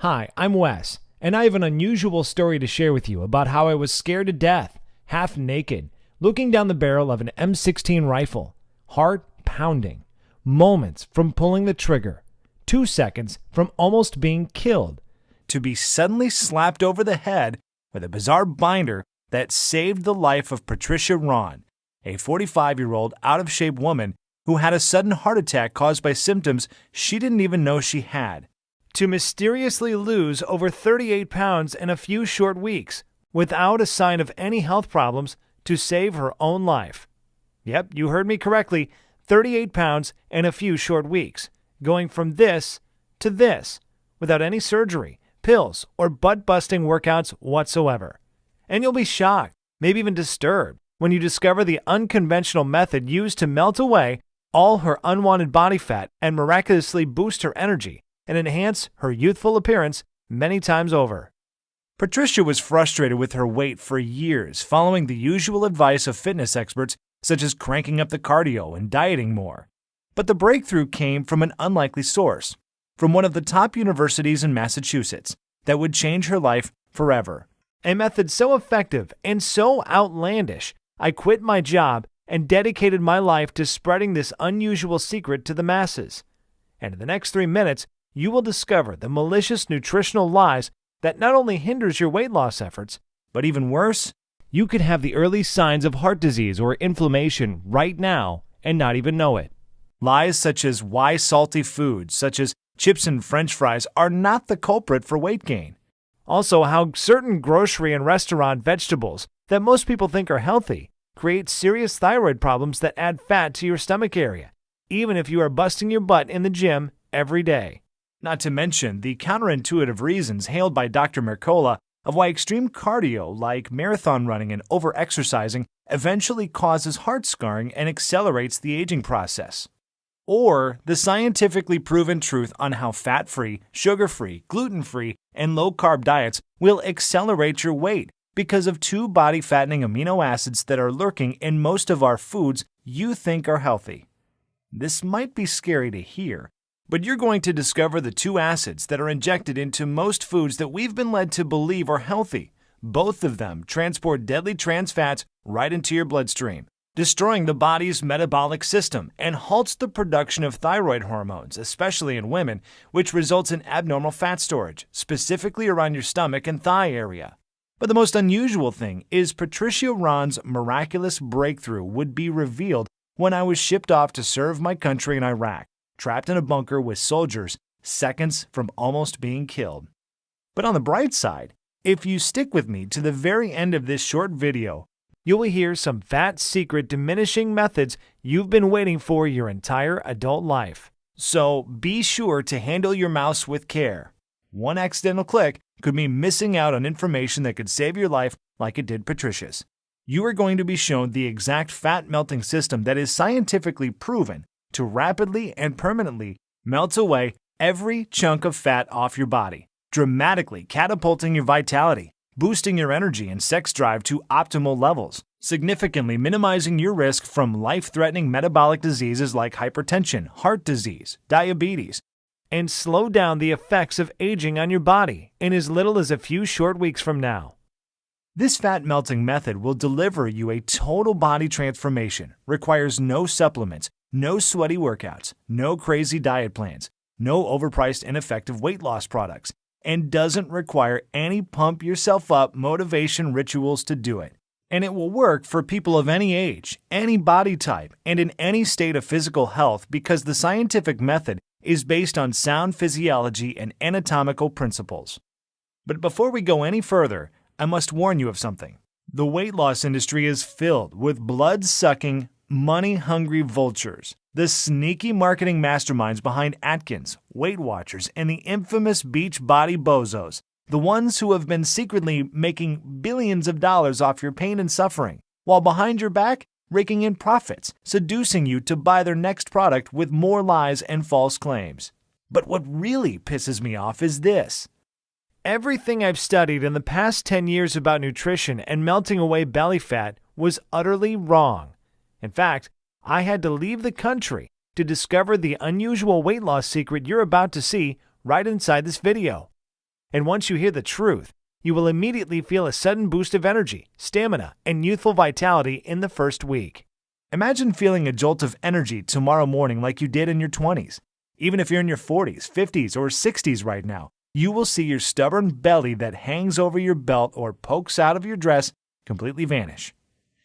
Hi, I'm Wes, and I have an unusual story to share with you about how I was scared to death, half naked, looking down the barrel of an M16 rifle, heart pounding, moments from pulling the trigger, 2 seconds from almost being killed, to be suddenly slapped over the head with a bizarre binder that saved the life of Patricia Ron, a 45-year-old out-of-shape woman who had a sudden heart attack caused by symptoms she didn't even know she had, to mysteriously lose over 38 pounds in a few short weeks without a sign of any health problems to save her own life. Yep, you heard me correctly, 38 pounds in a few short weeks, going from this to this without any surgery, pills, or butt-busting workouts whatsoever. And you'll be shocked, maybe even disturbed, when you discover the unconventional method used to melt away all her unwanted body fat and miraculously boost her energy and enhance her youthful appearance many times over. Patricia was frustrated with her weight for years, following the usual advice of fitness experts such as cranking up the cardio and dieting more. But the breakthrough came from an unlikely source, from one of the top universities in Massachusetts, that would change her life forever. A method so effective and so outlandish, I quit my job and dedicated my life to spreading this unusual secret to the masses. And in the next 3 minutes, you will discover the malicious nutritional lies that not only hinders your weight loss efforts, but even worse, you could have the early signs of heart disease or inflammation right now and not even know it. Lies such as why salty foods, such as chips and French fries, are not the culprit for weight gain. Also, how certain grocery and restaurant vegetables that most people think are healthy create serious thyroid problems that add fat to your stomach area, even if you are busting your butt in the gym every day. Not to mention the counterintuitive reasons hailed by Dr. Mercola of why extreme cardio like marathon running and over-exercising eventually causes heart scarring and accelerates the aging process. Or the scientifically proven truth on how fat-free, sugar-free, gluten-free, and low-carb diets will accelerate your weight because of 2 body-fattening amino acids that are lurking in most of our foods you think are healthy. This might be scary to hear, but you're going to discover the 2 acids that are injected into most foods that we've been led to believe are healthy. Both of them transport deadly trans fats right into your bloodstream, destroying the body's metabolic system and halts the production of thyroid hormones, especially in women, which results in abnormal fat storage, specifically around your stomach and thigh area. But the most unusual thing is Patricia Ron's miraculous breakthrough would be revealed when I was shipped off to serve my country in Iraq, trapped in a bunker with soldiers, seconds from almost being killed. But on the bright side, if you stick with me to the very end of this short video, you will hear some fat secret diminishing methods you've been waiting for your entire adult life. So be sure to handle your mouse with care. One accidental click could mean missing out on information that could save your life like it did Patricia's. You are going to be shown the exact fat melting system that is scientifically proven to rapidly and permanently melt away every chunk of fat off your body, dramatically catapulting your vitality, boosting your energy and sex drive to optimal levels, significantly minimizing your risk from life-threatening metabolic diseases like hypertension, heart disease, diabetes, and slow down the effects of aging on your body in as little as a few short weeks from now. This fat melting method will deliver you a total body transformation, requires no supplements, no sweaty workouts, no crazy diet plans, no overpriced ineffective weight loss products, and doesn't require any pump yourself up motivation rituals to do it. And it will work for people of any age, any body type, and in any state of physical health because the scientific method is based on sound physiology and anatomical principles. But before we go any further, I must warn you of something. The weight loss industry is filled with blood-sucking, money-hungry vultures, the sneaky marketing masterminds behind Atkins, Weight Watchers, and the infamous beach body bozos, the ones who have been secretly making billions of dollars off your pain and suffering, while behind your back, raking in profits, seducing you to buy their next product with more lies and false claims. But what really pisses me off is this. Everything I've studied in the past 10 years about nutrition and melting away belly fat was utterly wrong. In fact, I had to leave the country to discover the unusual weight loss secret you're about to see right inside this video. And once you hear the truth, you will immediately feel a sudden boost of energy, stamina, and youthful vitality in the first week. Imagine feeling a jolt of energy tomorrow morning like you did in your 20s. Even if you're in your 40s, 50s, or 60s right now, you will see your stubborn belly that hangs over your belt or pokes out of your dress completely vanish.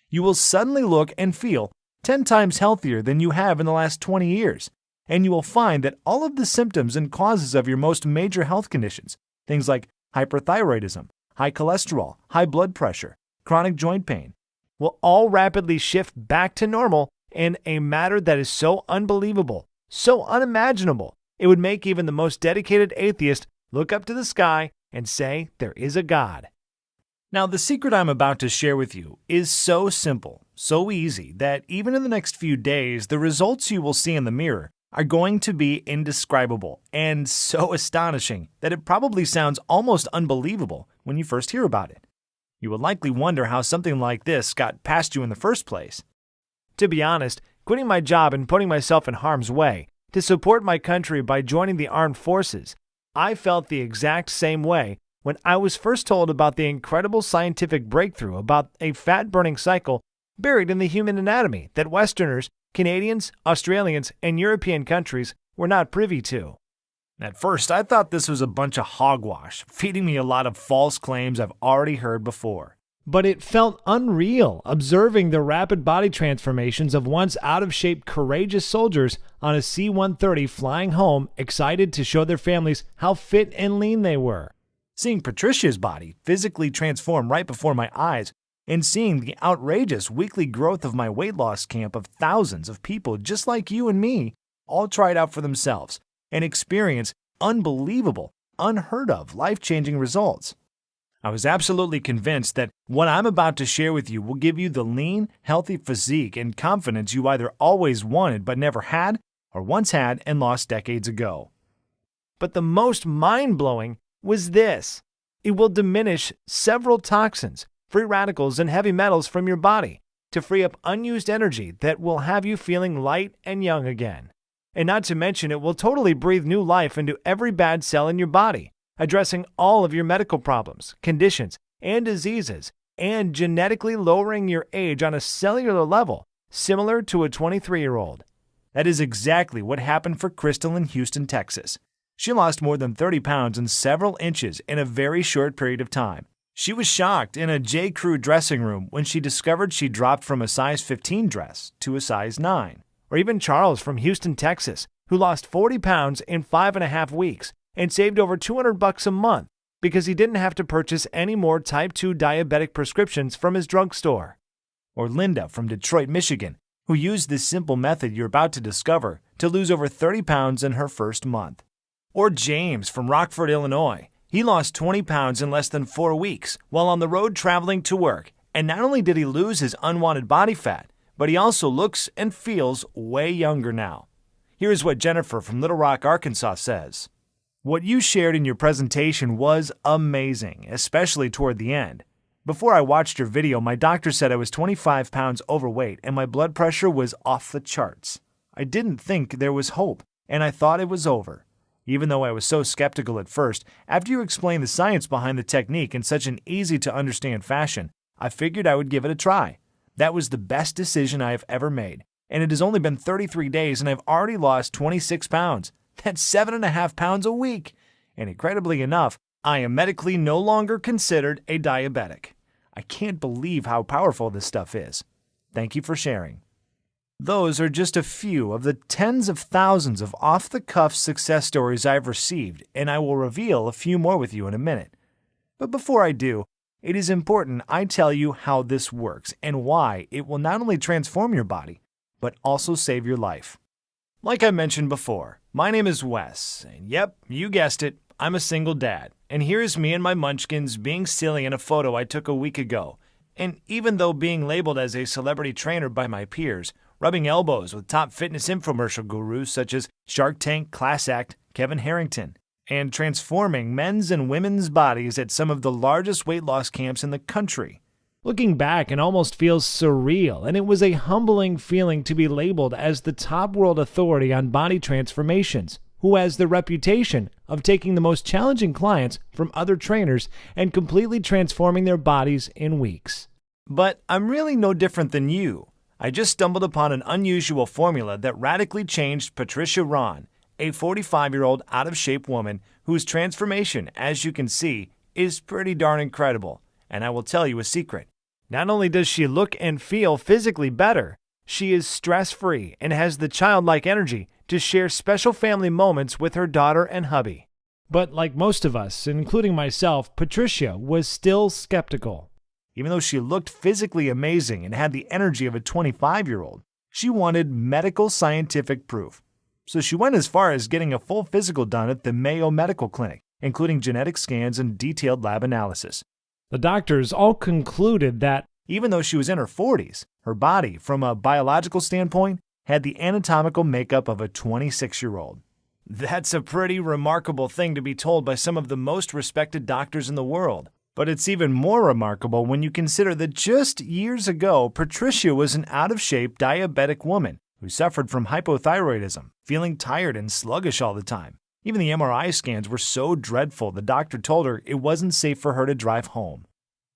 You will suddenly look and feel 10 times healthier than you have in the last 20 years, and you will find that all of the symptoms and causes of your most major health conditions, things like hyperthyroidism, high cholesterol, high blood pressure, chronic joint pain, will all rapidly shift back to normal in a matter that is so unbelievable, so unimaginable, it would make even the most dedicated atheist look up to the sky and say there is a God. Now, the secret I'm about to share with you is so simple, so easy, that even in the next few days, the results you will see in the mirror are going to be indescribable and so astonishing that it probably sounds almost unbelievable when you first hear about it. You will likely wonder how something like this got past you in the first place. To be honest, quitting my job and putting myself in harm's way to support my country by joining the armed forces, I felt the exact same way when I was first told about the incredible scientific breakthrough about a fat-burning cycle buried in the human anatomy that Westerners, Canadians, Australians, and European countries were not privy to. At first, I thought this was a bunch of hogwash, feeding me a lot of false claims I've already heard before. But it felt unreal observing the rapid body transformations of once out-of-shape courageous soldiers on a C-130 flying home, excited to show their families how fit and lean they were. Seeing Patricia's body physically transform right before my eyes, and seeing the outrageous weekly growth of my weight loss camp of thousands of people just like you and me, all try it out for themselves and experience unbelievable, unheard of, life-changing results. I was absolutely convinced that what I'm about to share with you will give you the lean, healthy physique and confidence you either always wanted but never had, or once had and lost decades ago. But the most mind-blowing was this. It will diminish several toxins, free radicals, and heavy metals from your body to free up unused energy that will have you feeling light and young again. And not to mention, it will totally breathe new life into every bad cell in your body, addressing all of your medical problems, conditions, and diseases, and genetically lowering your age on a cellular level, similar to a 23-year-old. That is exactly what happened for Crystal in Houston, Texas. She lost more than 30 pounds and several inches in a very short period of time. She was shocked in a J. Crew dressing room when she discovered she dropped from a size 15 dress to a size 9. Or even Charles from Houston, Texas, who lost 40 pounds in 5.5 weeks and saved over $200 a month because he didn't have to purchase any more type 2 diabetic prescriptions from his drugstore. Or Linda from Detroit, Michigan, who used this simple method you're about to discover to lose over 30 pounds in her first month. Or James from Rockford, Illinois. He lost 20 pounds in less than 4 weeks while on the road traveling to work. And not only did he lose his unwanted body fat, but he also looks and feels way younger now. Here's what Jennifer from Little Rock, Arkansas says. What you shared in your presentation was amazing, especially toward the end. Before I watched your video, my doctor said I was 25 pounds overweight and my blood pressure was off the charts. I didn't think there was hope, and I thought it was over. Even though I was so skeptical at first, after you explained the science behind the technique in such an easy-to-understand fashion, I figured I would give it a try. That was the best decision I have ever made, and it has only been 33 days and I've already lost 26 pounds. That's 7.5 pounds a week. And incredibly enough, I am medically no longer considered a diabetic. I can't believe how powerful this stuff is. Thank you for sharing. Those are just a few of the tens of thousands of off-the-cuff success stories I've received, and I will reveal a few more with you in a minute. But before I do, it is important I tell you how this works and why it will not only transform your body, but also save your life. Like I mentioned before, my name is Wes, and yep, you guessed it, I'm a single dad. And here's me and my munchkins being silly in a photo I took a week ago. And even though being labeled as a celebrity trainer by my peers, rubbing elbows with top fitness infomercial gurus such as Shark Tank, Class Act, Kevin Harrington, and transforming men's and women's bodies at some of the largest weight loss camps in the country. Looking back, it almost feels surreal, and it was a humbling feeling to be labeled as the top world authority on body transformations, who has the reputation of taking the most challenging clients from other trainers and completely transforming their bodies in weeks. But I'm really no different than you. I just stumbled upon an unusual formula that radically changed Patricia Ron, a 45-year-old out-of-shape woman whose transformation, as you can see, is pretty darn incredible. And I will tell you a secret. Not only does she look and feel physically better, she is stress-free and has the childlike energy to share special family moments with her daughter and hubby. But like most of us, including myself, Patricia was still skeptical. Even though she looked physically amazing and had the energy of a 25-year-old, she wanted medical scientific proof. So she went as far as getting a full physical done at the Mayo Medical Clinic, including genetic scans and detailed lab analysis. The doctors all concluded that even though she was in her 40s, her body, from a biological standpoint, had the anatomical makeup of a 26-year-old. That's a pretty remarkable thing to be told by some of the most respected doctors in the world. But it's even more remarkable when you consider that just years ago, Patricia was an out-of-shape diabetic woman who suffered from hypothyroidism, feeling tired and sluggish all the time. Even the MRI scans were so dreadful, the doctor told her it wasn't safe for her to drive home.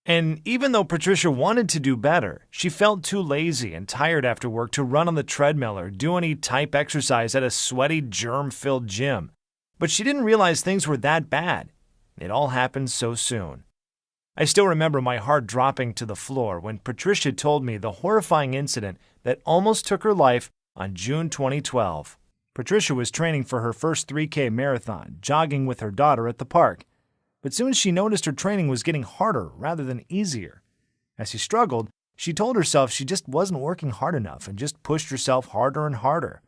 And even though Patricia wanted to do better, she felt too lazy and tired after work to run on the treadmill or do any type exercise at a sweaty, germ-filled gym. But she didn't realize things were that bad. It all happened so soon. I still remember my heart dropping to the floor when Patricia told me the horrifying incident that almost took her life on June 2012. Patricia was training for her first 3K marathon, jogging with her daughter at the park. But soon she noticed her training was getting harder rather than easier. As she struggled, she told herself she just wasn't working hard enough and just pushed herself harder and harder.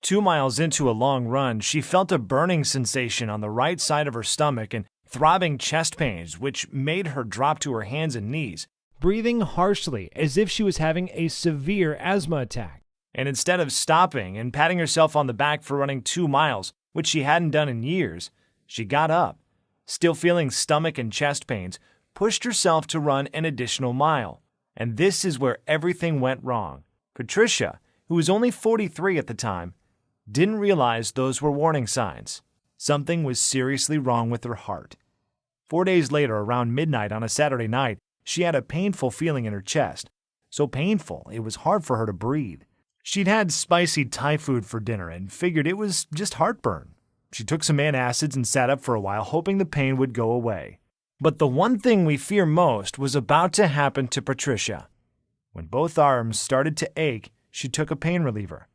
2 miles into a long run, she felt a burning sensation on the right side of her stomach and throbbing chest pains, which made her drop to her hands and knees, breathing harshly as if she was having a severe asthma attack. And instead of stopping and patting herself on the back for running 2 miles, which she hadn't done in years, she got up, still feeling stomach and chest pains, pushed herself to run an additional mile. And this is where everything went wrong. Patricia, who was only 43 at the time, didn't realize those were warning signs. Something was seriously wrong with her heart. 4 days later, around midnight on a Saturday night, she had a painful feeling in her chest. So painful, it was hard for her to breathe. She'd had spicy Thai food for dinner and figured it was just heartburn. She took some antacids and sat up for a while, hoping the pain would go away. But the one thing we fear most was about to happen to Patricia. When both arms started to ache, she took a pain reliever.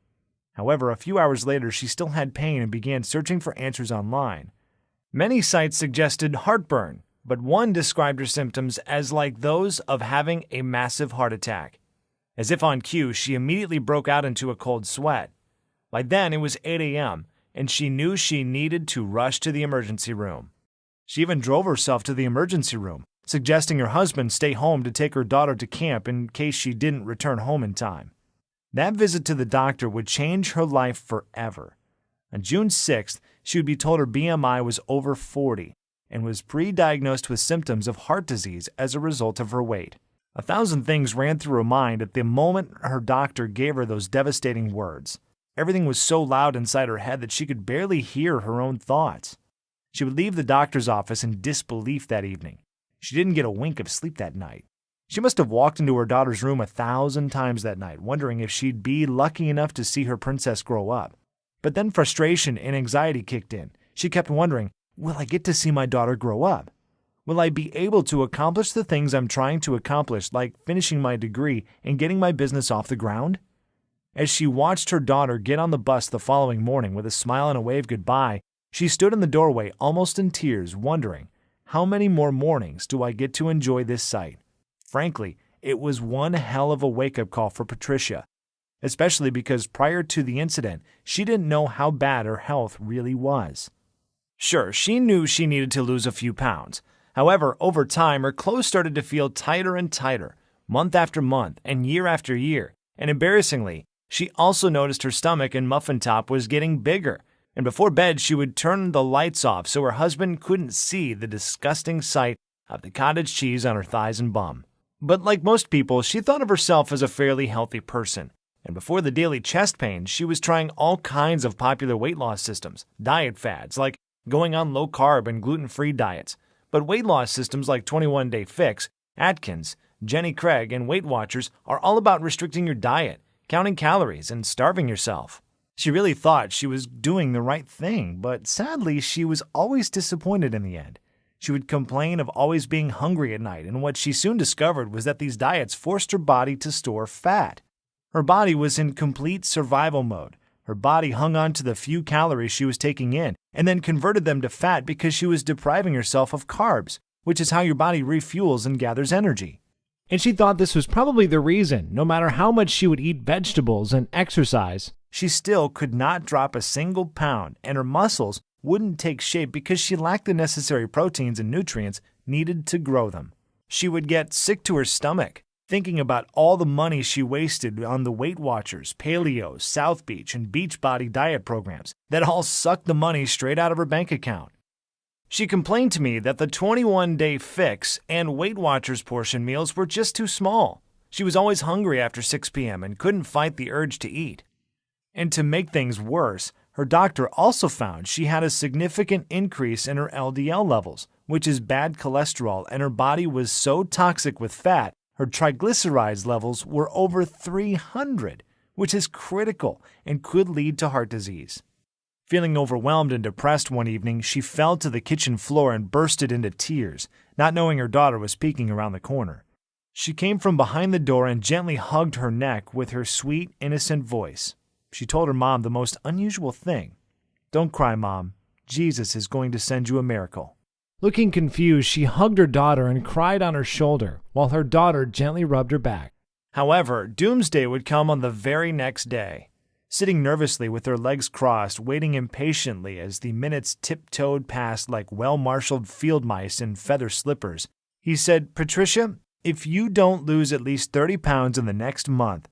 However, a few hours later, she still had pain and began searching for answers online. Many sites suggested heartburn, but one described her symptoms as like those of having a massive heart attack. As if on cue, she immediately broke out into a cold sweat. By then, it was 8 a.m., and she knew she needed to rush to the emergency room. She even drove herself to the emergency room, suggesting her husband stay home to take her daughter to camp in case she didn't return home in time. That visit to the doctor would change her life forever. On June 6th, she would be told her BMI was over 40 and was pre-diagnosed with symptoms of heart disease as a result of her weight. 1,000 things ran through her mind at the moment her doctor gave her those devastating words. Everything was so loud inside her head that she could barely hear her own thoughts. She would leave the doctor's office in disbelief that evening. She didn't get a wink of sleep that night. She must have walked into her daughter's room 1,000 times that night, wondering if she'd be lucky enough to see her princess grow up. But then frustration and anxiety kicked in. She kept wondering, will I get to see my daughter grow up? Will I be able to accomplish the things I'm trying to accomplish, like finishing my degree and getting my business off the ground? As she watched her daughter get on the bus the following morning with a smile and a wave goodbye, she stood in the doorway almost in tears, wondering, how many more mornings do I get to enjoy this sight? Frankly, it was one hell of a wake-up call for Patricia, especially because prior to the incident, she didn't know how bad her health really was. Sure, she knew she needed to lose a few pounds. However, over time, her clothes started to feel tighter and tighter, month after month and year after year, and embarrassingly, she also noticed her stomach and muffin top was getting bigger, and before bed she would turn the lights off so her husband couldn't see the disgusting sight of the cottage cheese on her thighs and bum. But like most people, she thought of herself as a fairly healthy person, and before the daily chest pain, she was trying all kinds of popular weight loss systems, diet fads like going on low-carb and gluten-free diets. But weight loss systems like 21 Day Fix, Atkins, Jenny Craig, and Weight Watchers are all about restricting your diet, counting calories, and starving yourself. She really thought she was doing the right thing, but sadly, she was always disappointed in the end. She would complain of always being hungry at night, and what she soon discovered was that these diets forced her body to store fat. Her body was in complete survival mode. Her body hung on to the few calories she was taking in, and then converted them to fat because she was depriving herself of carbs, which is how your body refuels and gathers energy. And she thought this was probably the reason, no matter how much she would eat vegetables and exercise, she still could not drop a single pound, and her muscles wouldn't take shape because she lacked the necessary proteins and nutrients needed to grow them. She would get sick to her stomach, thinking about all the money she wasted on the Weight Watchers, Paleo, South Beach, and Beachbody diet programs that all sucked the money straight out of her bank account. She complained to me that the 21 Day Fix and Weight Watchers portion meals were just too small. She was always hungry after 6 p.m. and couldn't fight the urge to eat. And to make things worse, her doctor also found she had a significant increase in her LDL levels, which is bad cholesterol, and her body was so toxic with fat, her triglycerides levels were over 300, which is critical and could lead to heart disease. Feeling overwhelmed and depressed one evening, she fell to the kitchen floor and bursted into tears, not knowing her daughter was peeking around the corner. She came from behind the door and gently hugged her neck with her sweet, innocent voice. She told her mom the most unusual thing. "Don't cry, Mom. Jesus is going to send you a miracle." Looking confused, she hugged her daughter and cried on her shoulder, while her daughter gently rubbed her back. However, doomsday would come on the very next day. Sitting nervously with her legs crossed, waiting impatiently as the minutes tiptoed past like well-marshaled field mice in feather slippers, he said, "Patricia, if you don't lose at least 30 pounds in the next month,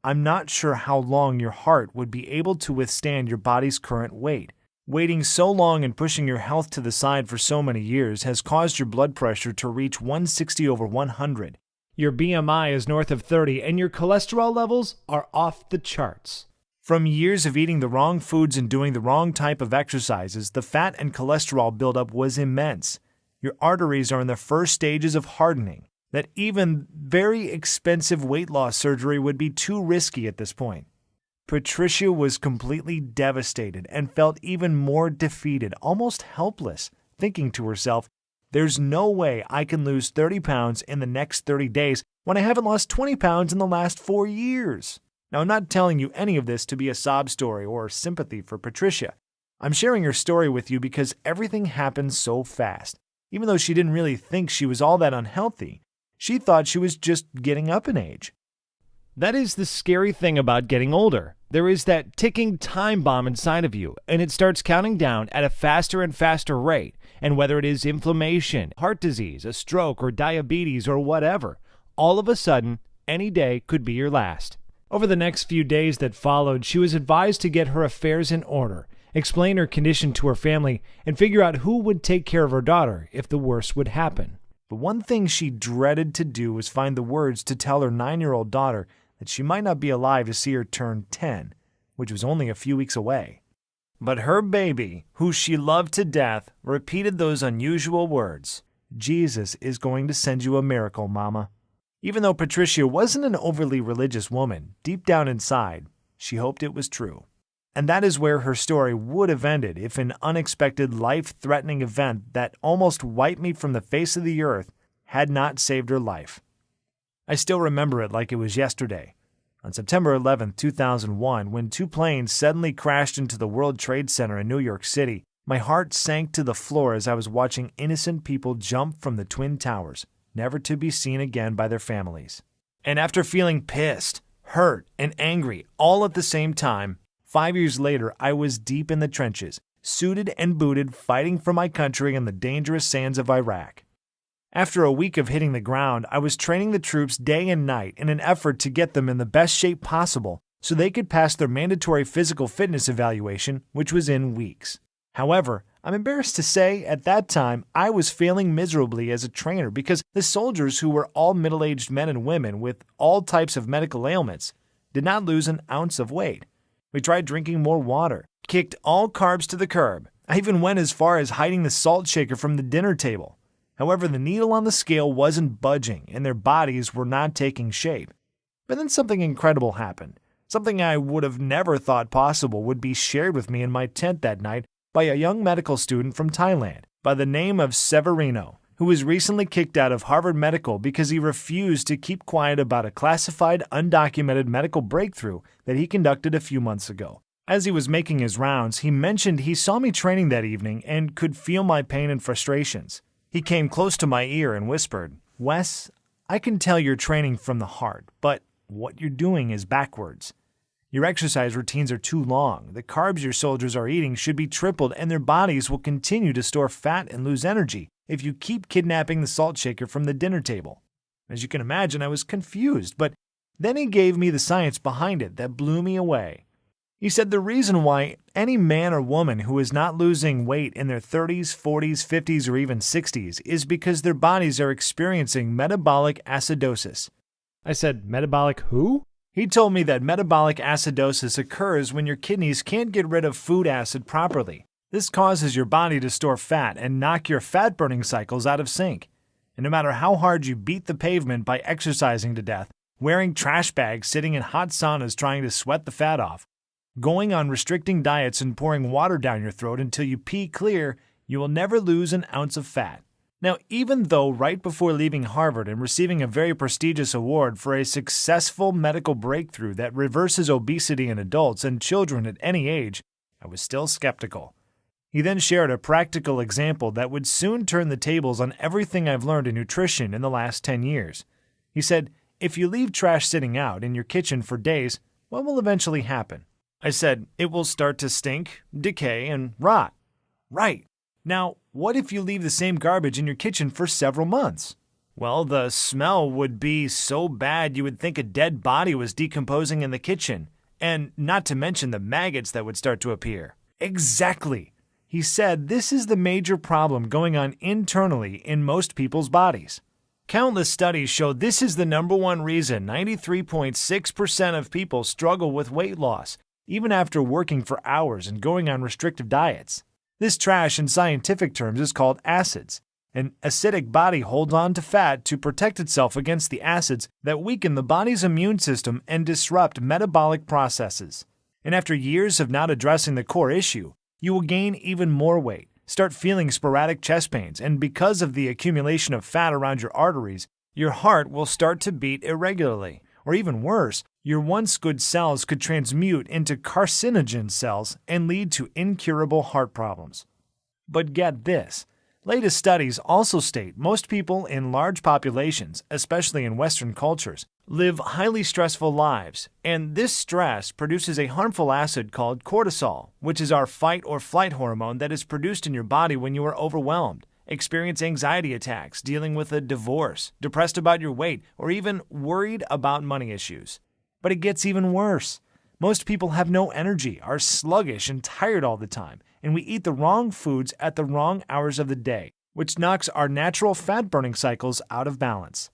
I'm not sure how long your heart would be able to withstand your body's current weight. Waiting so long and pushing your health to the side for so many years has caused your blood pressure to reach 160/100. Your BMI is north of 30, and your cholesterol levels are off the charts." From years of eating the wrong foods and doing the wrong type of exercises, the fat and cholesterol buildup was immense. Your arteries are in the first stages of hardening, that even very expensive weight loss surgery would be too risky at this point. Patricia was completely devastated and felt even more defeated, almost helpless, thinking to herself, "There's no way I can lose 30 pounds in the next 30 days when I haven't lost 20 pounds in the last 4 years." Now, I'm not telling you any of this to be a sob story or sympathy for Patricia. I'm sharing her story with you because everything happened so fast. Even though she didn't really think she was all that unhealthy, she thought she was just getting up in age. That is the scary thing about getting older. There is that ticking time bomb inside of you, and it starts counting down at a faster and faster rate. And whether it is inflammation, heart disease, a stroke, or diabetes, or whatever, all of a sudden, any day could be your last. Over the next few days that followed, she was advised to get her affairs in order, explain her condition to her family, and figure out who would take care of her daughter if the worst would happen. But one thing she dreaded to do was find the words to tell her 9-year-old daughter that she might not be alive to see her turn 10, which was only a few weeks away. But her baby, who she loved to death, repeated those unusual words, "Jesus is going to send you a miracle, Mama." Even though Patricia wasn't an overly religious woman, deep down inside, she hoped it was true. And that is where her story would have ended if an unexpected, life-threatening event that almost wiped me from the face of the earth had not saved her life. I still remember it like it was yesterday. On September 11, 2001, when 2 planes suddenly crashed into the World Trade Center in New York City, my heart sank to the floor as I was watching innocent people jump from the Twin Towers, never to be seen again by their families. And after feeling pissed, hurt, and angry all at the same time, 5 years later, I was deep in the trenches, suited and booted, fighting for my country in the dangerous sands of Iraq. After a week of hitting the ground, I was training the troops day and night in an effort to get them in the best shape possible so they could pass their mandatory physical fitness evaluation, which was in weeks. However, I'm embarrassed to say, at that time, I was failing miserably as a trainer because the soldiers, who were all middle-aged men and women with all types of medical ailments, did not lose an ounce of weight. We tried drinking more water, kicked all carbs to the curb, I even went as far as hiding the salt shaker from the dinner table. However, the needle on the scale wasn't budging and their bodies were not taking shape. But then something incredible happened. Something I would have never thought possible would be shared with me in my tent that night by a young medical student from Thailand by the name of Severino, who was recently kicked out of Harvard Medical because he refused to keep quiet about a classified, undocumented medical breakthrough that he conducted a few months ago. As he was making his rounds, he mentioned he saw me training that evening and could feel my pain and frustrations. He came close to my ear and whispered, "Wes, I can tell you're training from the heart, but what you're doing is backwards. Your exercise routines are too long. The carbs your soldiers are eating should be tripled, and their bodies will continue to store fat and lose energy if you keep kidnapping the salt shaker from the dinner table." As you can imagine, I was confused, but then he gave me the science behind it that blew me away. He said the reason why any man or woman who is not losing weight in their 30s, 40s, 50s, or even 60s is because their bodies are experiencing metabolic acidosis. I said, "Metabolic who?" He told me that metabolic acidosis occurs when your kidneys can't get rid of food acid properly. This causes your body to store fat and knock your fat-burning cycles out of sync. And no matter how hard you beat the pavement by exercising to death, wearing trash bags, sitting in hot saunas trying to sweat the fat off, going on restricting diets and pouring water down your throat until you pee clear, you will never lose an ounce of fat. Now, even though right before leaving Harvard and receiving a very prestigious award for a successful medical breakthrough that reverses obesity in adults and children at any age, I was still skeptical. He then shared a practical example that would soon turn the tables on everything I've learned in nutrition in the last 10 years. He said, if you leave trash sitting out in your kitchen for days, what will eventually happen? I said, it will start to stink, decay, and rot. Right. Now, what if you leave the same garbage in your kitchen for several months? Well, the smell would be so bad you would think a dead body was decomposing in the kitchen, and not to mention the maggots that would start to appear. Exactly. He said this is the major problem going on internally in most people's bodies. Countless studies show this is the number one reason 93.6% of people struggle with weight loss, even after working for hours and going on restrictive diets. This trash in scientific terms is called acids. An acidic body holds on to fat to protect itself against the acids that weaken the body's immune system and disrupt metabolic processes. And after years of not addressing the core issue, you will gain even more weight, start feeling sporadic chest pains, and because of the accumulation of fat around your arteries, your heart will start to beat irregularly. Or even worse, your once good cells could transmute into carcinogen cells and lead to incurable heart problems. But get this. Latest studies also state most people in large populations, especially in Western cultures, live highly stressful lives, and this stress produces a harmful acid called cortisol, which is our fight or flight hormone that is produced in your body when you are overwhelmed, experience anxiety attacks, dealing with a divorce, depressed about your weight, or even worried about money issues. But it gets even worse. Most people have no energy, are sluggish and tired all the time, and we eat the wrong foods at the wrong hours of the day, which knocks our natural fat-burning cycles out of balance.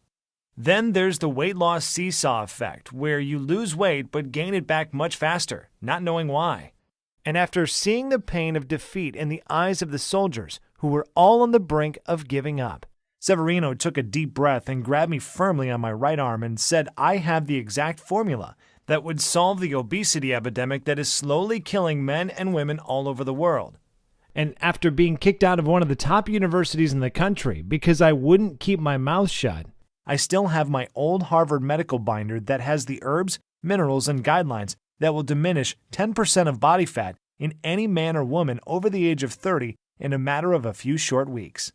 Then there's the weight loss seesaw effect, where you lose weight but gain it back much faster, not knowing why. And after seeing the pain of defeat in the eyes of the soldiers, who were all on the brink of giving up, Severino took a deep breath and grabbed me firmly on my right arm and said I have the exact formula that would solve the obesity epidemic that is slowly killing men and women all over the world. And after being kicked out of one of the top universities in the country because I wouldn't keep my mouth shut, I still have my old Harvard medical binder that has the herbs, minerals, and guidelines that will diminish 10% of body fat in any man or woman over the age of 30 in a matter of a few short weeks.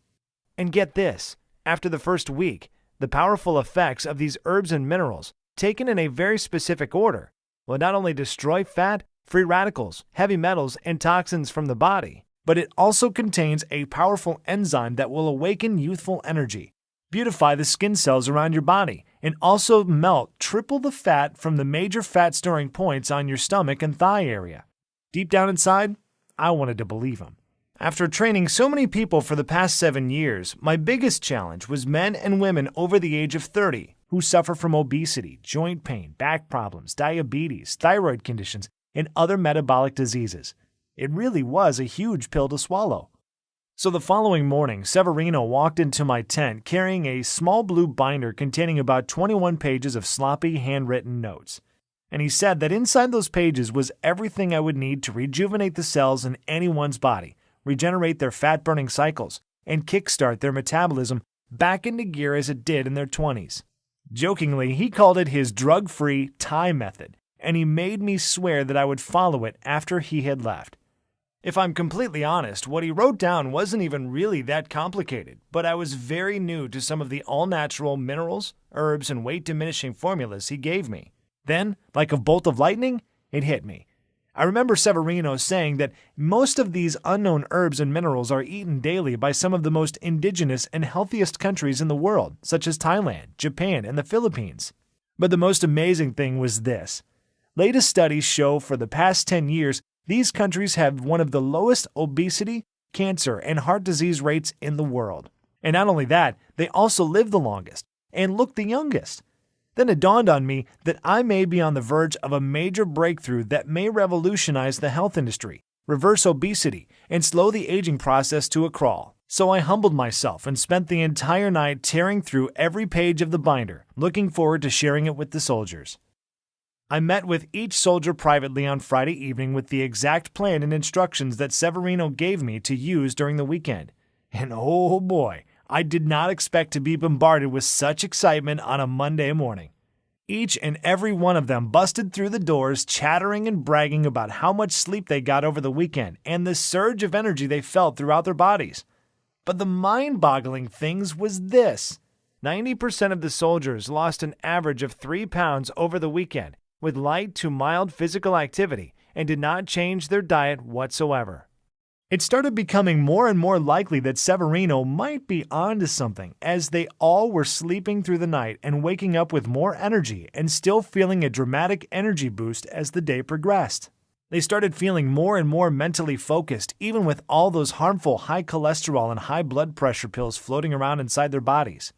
And get this, after the first week, the powerful effects of these herbs and minerals, taken in a very specific order, will not only destroy fat, free radicals, heavy metals, and toxins from the body, but it also contains a powerful enzyme that will awaken youthful energy, beautify the skin cells around your body, and also melt triple the fat from the major fat storing points on your stomach and thigh area. Deep down inside, I wanted to believe him. After training so many people for the past 7 years, my biggest challenge was men and women over the age of 30 who suffer from obesity, joint pain, back problems, diabetes, thyroid conditions, and other metabolic diseases. It really was a huge pill to swallow. So the following morning, Severino walked into my tent carrying a small blue binder containing about 21 pages of sloppy handwritten notes. And he said that inside those pages was everything I would need to rejuvenate the cells in anyone's body, regenerate their fat-burning cycles, and kickstart their metabolism back into gear as it did in their 20s. Jokingly, he called it his drug-free Thai method, and he made me swear that I would follow it after he had left. If I'm completely honest, what he wrote down wasn't even really that complicated, but I was very new to some of the all-natural minerals, herbs, and weight-diminishing formulas he gave me. Then, like a bolt of lightning, it hit me. I remember Severino saying that most of these unknown herbs and minerals are eaten daily by some of the most indigenous and healthiest countries in the world, such as Thailand, Japan, and the Philippines. But the most amazing thing was this. Latest studies show for the past 10 years, these countries have one of the lowest obesity, cancer, and heart disease rates in the world. And not only that, they also live the longest and look the youngest. Then it dawned on me that I may be on the verge of a major breakthrough that may revolutionize the health industry, reverse obesity, and slow the aging process to a crawl. So I humbled myself and spent the entire night tearing through every page of the binder, looking forward to sharing it with the soldiers. I met with each soldier privately on Friday evening with the exact plan and instructions that Severino gave me to use during the weekend. And oh boy, I did not expect to be bombarded with such excitement on a Monday morning. Each and every one of them busted through the doors chattering and bragging about how much sleep they got over the weekend and the surge of energy they felt throughout their bodies. But the mind-boggling things was this. 90% of the soldiers lost an average of 3 pounds over the weekend with light to mild physical activity and did not change their diet whatsoever. It started becoming more and more likely that Severino might be onto something, as they all were sleeping through the night and waking up with more energy and still feeling a dramatic energy boost as the day progressed. They started feeling more and more mentally focused, even with all those harmful high cholesterol and high blood pressure pills floating around inside their bodies.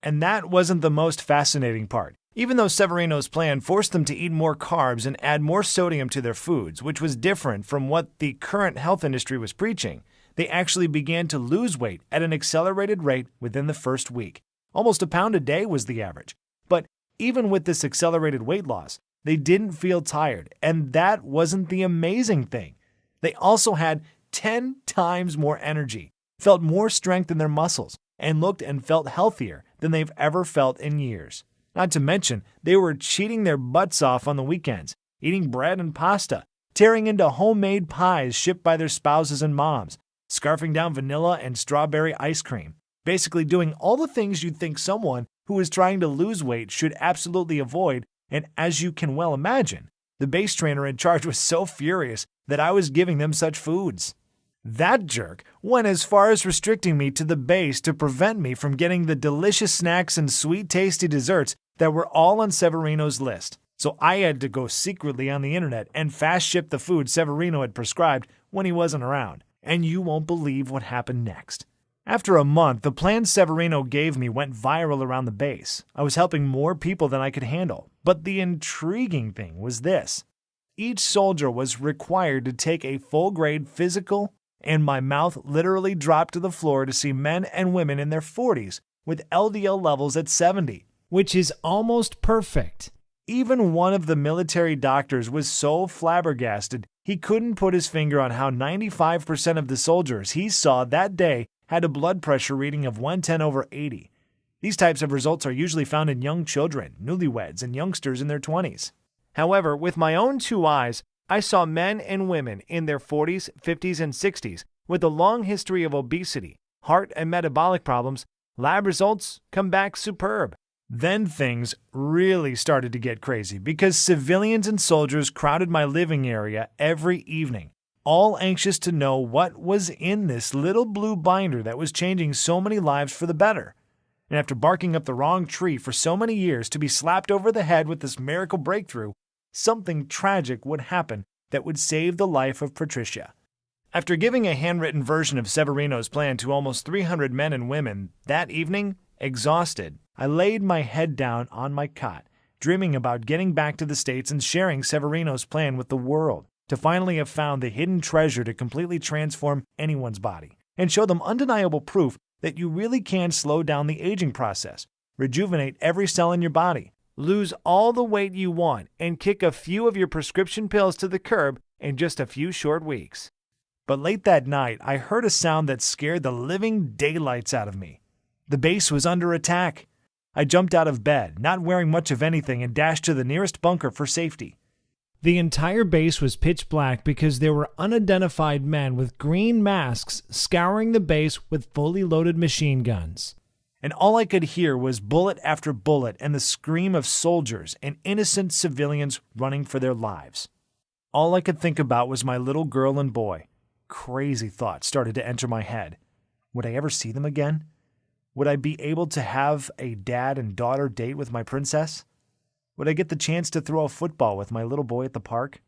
And that wasn't the most fascinating part. Even though Severino's plan forced them to eat more carbs and add more sodium to their foods, which was different from what the current health industry was preaching, they actually began to lose weight at an accelerated rate within the first week. Almost a pound a day was the average. But even with this accelerated weight loss, they didn't feel tired, and that wasn't the amazing thing. They also had 10 times more energy, felt more strength in their muscles, and looked and felt healthier than they've ever felt in years. Not to mention, they were cheating their butts off on the weekends, eating bread and pasta, tearing into homemade pies shipped by their spouses and moms, scarfing down vanilla and strawberry ice cream, basically doing all the things you'd think someone who is trying to lose weight should absolutely avoid, and as you can well imagine, the base trainer in charge was so furious that I was giving them such foods. That jerk went as far as restricting me to the base to prevent me from getting the delicious snacks and sweet tasty desserts that were all on Severino's list. So I had to go secretly on the internet and fast ship the food Severino had prescribed when he wasn't around. And you won't believe what happened next. After a month, the plan Severino gave me went viral around the base. I was helping more people than I could handle. But the intriguing thing was this. Each soldier was required to take a full-grade physical, and my mouth literally dropped to the floor to see men and women in their 40s with LDL levels at 70, which is almost perfect. Even one of the military doctors was so flabbergasted he couldn't put his finger on how 95% of the soldiers he saw that day had a blood pressure reading of 110/80. These types of results are usually found in young children, newlyweds, and youngsters in their 20s. However, with my own 2 eyes, I saw men and women in their 40s, 50s, and 60s with a long history of obesity, heart and metabolic problems. Lab results come back superb. Then things really started to get crazy because civilians and soldiers crowded my living area every evening, all anxious to know what was in this little blue binder that was changing so many lives for the better. And after barking up the wrong tree for so many years to be slapped over the head with this miracle breakthrough, something tragic would happen that would save the life of Patricia. After giving a handwritten version of Severino's plan to almost 300 men and women that evening, exhausted, I laid my head down on my cot, dreaming about getting back to the States and sharing Severino's plan with the world. to finally have found the hidden treasure to completely transform anyone's body and show them undeniable proof that you really can slow down the aging process, rejuvenate every cell in your body, lose all the weight you want, and kick a few of your prescription pills to the curb in just a few short weeks. But late that night, I heard a sound that scared the living daylights out of me. The base was under attack. I jumped out of bed, not wearing much of anything, and dashed to the nearest bunker for safety. The entire base was pitch black because there were unidentified men with green masks scouring the base with fully loaded machine guns. And all I could hear was bullet after bullet and the scream of soldiers and innocent civilians running for their lives. All I could think about was my little girl and boy. Crazy thoughts started to enter my head. Would I ever see them again? Would I be able to have a dad and daughter date with my princess? Would I get the chance to throw a football with my little boy at the park?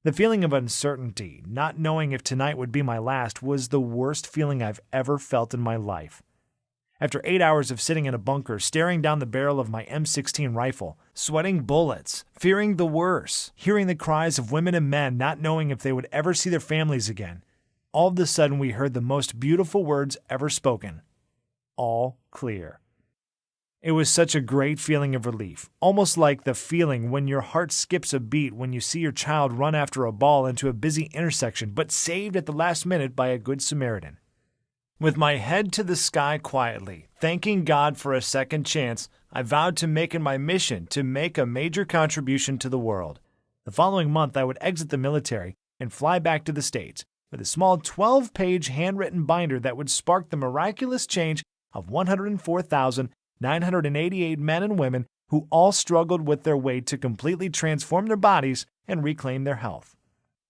The feeling of uncertainty, not knowing if tonight would be my last, was the worst feeling I've ever felt in my life. After 8 hours of sitting in a bunker, staring down the barrel of my M16 rifle, sweating bullets, fearing the worst, hearing the cries of women and men not knowing if they would ever see their families again, all of a sudden we heard the most beautiful words ever spoken. All clear. It was such a great feeling of relief, almost like the feeling when your heart skips a beat when you see your child run after a ball into a busy intersection, but saved at the last minute by a good Samaritan. With my head to the sky quietly, thanking God for a second chance, I vowed to make it my mission to make a major contribution to the world. The following month, I would exit the military and fly back to the States with a small 12-page handwritten binder that would spark the miraculous change of 104,988 men and women who all struggled with their weight to completely transform their bodies and reclaim their health.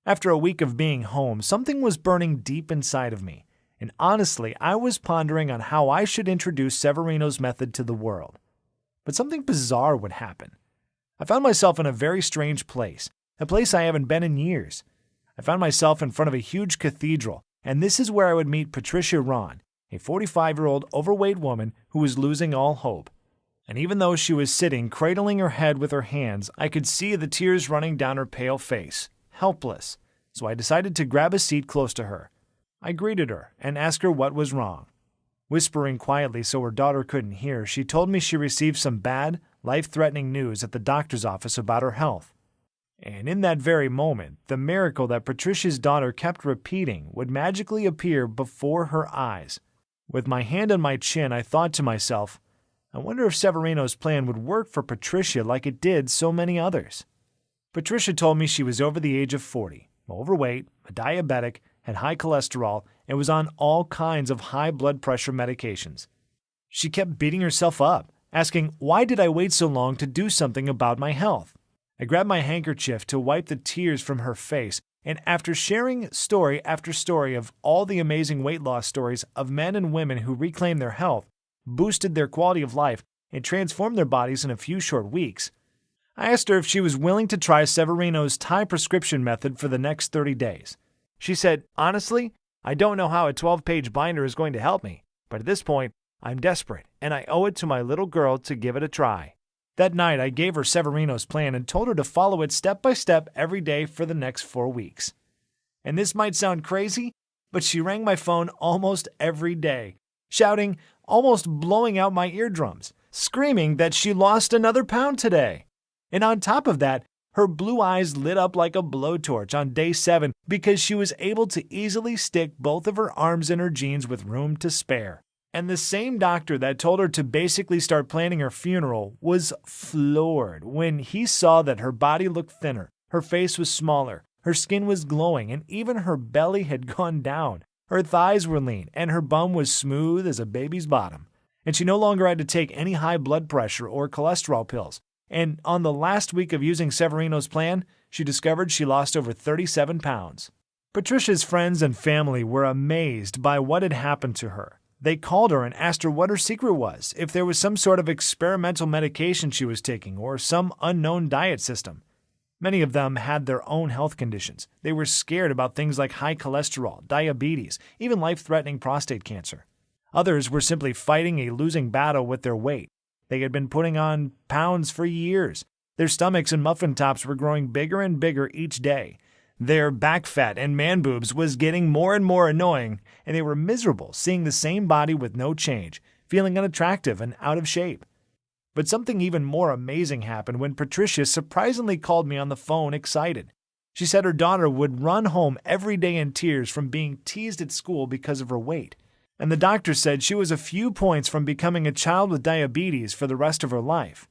After a week of being home, something was burning deep inside of me. And honestly, I was pondering on how I should introduce Severino's method to the world. But something bizarre would happen. I found myself in a very strange place, a place I haven't been in years. I found myself in front of a huge cathedral, and this is where I would meet Patricia Ron, a 45-year-old overweight woman who was losing all hope. And even though she was sitting, cradling her head with her hands, I could see the tears running down her pale face, helpless. So I decided to grab a seat close to her. I greeted her and asked her what was wrong. Whispering quietly so her daughter couldn't hear, she told me she received some bad, life-threatening news at the doctor's office about her health. And in that very moment, the miracle that Patricia's daughter kept repeating would magically appear before her eyes. With my hand on my chin, I thought to myself, I wonder if Severino's plan would work for Patricia like it did so many others. Patricia told me she was over the age of 40, overweight, a diabetic, had high cholesterol, and was on all kinds of high blood pressure medications. She kept beating herself up, asking, why did I wait so long to do something about my health? I grabbed my handkerchief to wipe the tears from her face, and after sharing story after story of all the amazing weight loss stories of men and women who reclaimed their health, boosted their quality of life, and transformed their bodies in a few short weeks, I asked her if she was willing to try Severino's Thai prescription method for the next 30 days. She said, honestly, I don't know how a 12-page binder is going to help me, but at this point, I'm desperate, and I owe it to my little girl to give it a try. That night, I gave her Severino's plan and told her to follow it step by step every day for the next 4 weeks. And this might sound crazy, but she rang my phone almost every day, shouting, almost blowing out my eardrums, screaming that she lost another pound today. And on top of that, her blue eyes lit up like a blowtorch on day 7 because she was able to easily stick both of her arms in her jeans with room to spare. And the same doctor that told her to basically start planning her funeral was floored when he saw that her body looked thinner, her face was smaller, her skin was glowing, and even her belly had gone down. Her thighs were lean, and her bum was smooth as a baby's bottom. And she no longer had to take any high blood pressure or cholesterol pills. And on the last week of using Severino's plan, she discovered she lost over 37 pounds. Patricia's friends and family were amazed by what had happened to her. They called her and asked her what her secret was, if there was some sort of experimental medication she was taking or some unknown diet system. Many of them had their own health conditions. They were scared about things like high cholesterol, diabetes, even life-threatening prostate cancer. Others were simply fighting a losing battle with their weight. They had been putting on pounds for years. Their stomachs and muffin tops were growing bigger and bigger each day. Their back fat and man boobs was getting more and more annoying, and they were miserable seeing the same body with no change, feeling unattractive and out of shape. But something even more amazing happened when Patricia surprisingly called me on the phone excited. She said her daughter would run home every day in tears from being teased at school because of her weight. And the doctor said she was a few points from becoming a child with diabetes for the rest of her life.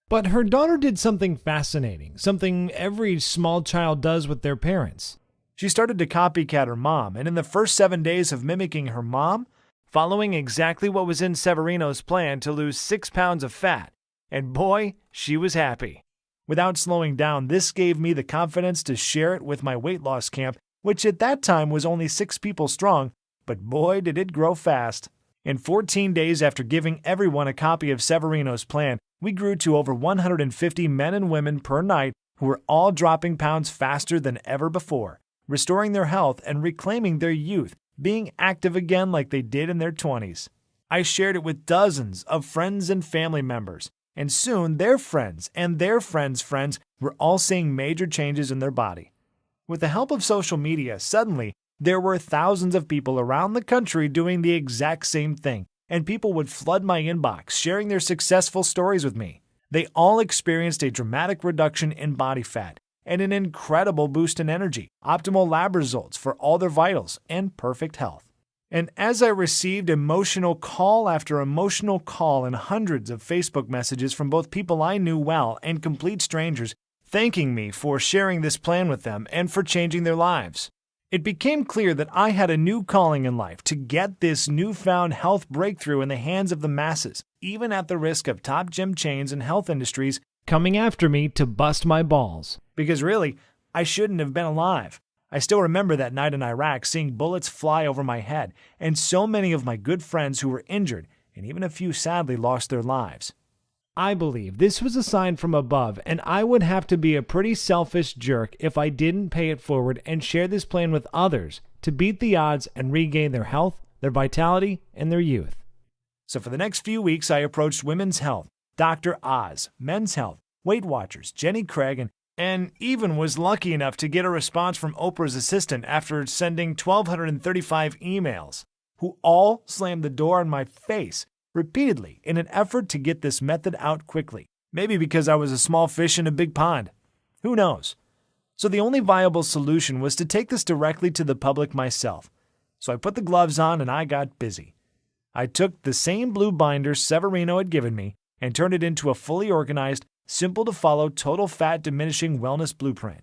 But her daughter did something fascinating, something every small child does with their parents. She started to copycat her mom, and in the first 7 days of mimicking her mom, following exactly what was in Severino's plan to lose 6 pounds of fat, and boy, she was happy. Without slowing down, this gave me the confidence to share it with my weight loss camp, which at that time was only 6 people strong, but boy did it grow fast. In 14 days after giving everyone a copy of Severino's plan, we grew to over 150 men and women per night who were all dropping pounds faster than ever before, restoring their health and reclaiming their youth, being active again like they did in their 20s. I shared it with dozens of friends and family members, and soon their friends and their friends' friends were all seeing major changes in their body. With the help of social media, suddenly there were thousands of people around the country doing the exact same thing, and people would flood my inbox sharing their successful stories with me. They all experienced a dramatic reduction in body fat and an incredible boost in energy, optimal lab results for all their vitals, and perfect health. And as I received emotional call after emotional call and hundreds of Facebook messages from both people I knew well and complete strangers thanking me for sharing this plan with them and for changing their lives, it became clear that I had a new calling in life to get this newfound health breakthrough in the hands of the masses, even at the risk of top gym chains and health industries coming after me to bust my balls. Because really, I shouldn't have been alive. I still remember that night in Iraq seeing bullets fly over my head, and so many of my good friends who were injured, and even a few sadly lost their lives. I believe this was a sign from above, and I would have to be a pretty selfish jerk if I didn't pay it forward and share this plan with others to beat the odds and regain their health, their vitality, and their youth. So for the next few weeks, I approached Women's Health, Dr. Oz, Men's Health, Weight Watchers, Jenny Craig, and even was lucky enough to get a response from Oprah's assistant after sending 1,235 emails, who all slammed the door in my face repeatedly in an effort to get this method out quickly. Maybe because I was a small fish in a big pond. Who knows? So the only viable solution was to take this directly to the public myself. So I put the gloves on and I got busy. I took the same blue binder Severino had given me and turned it into a fully organized, simple-to-follow total fat diminishing wellness blueprint.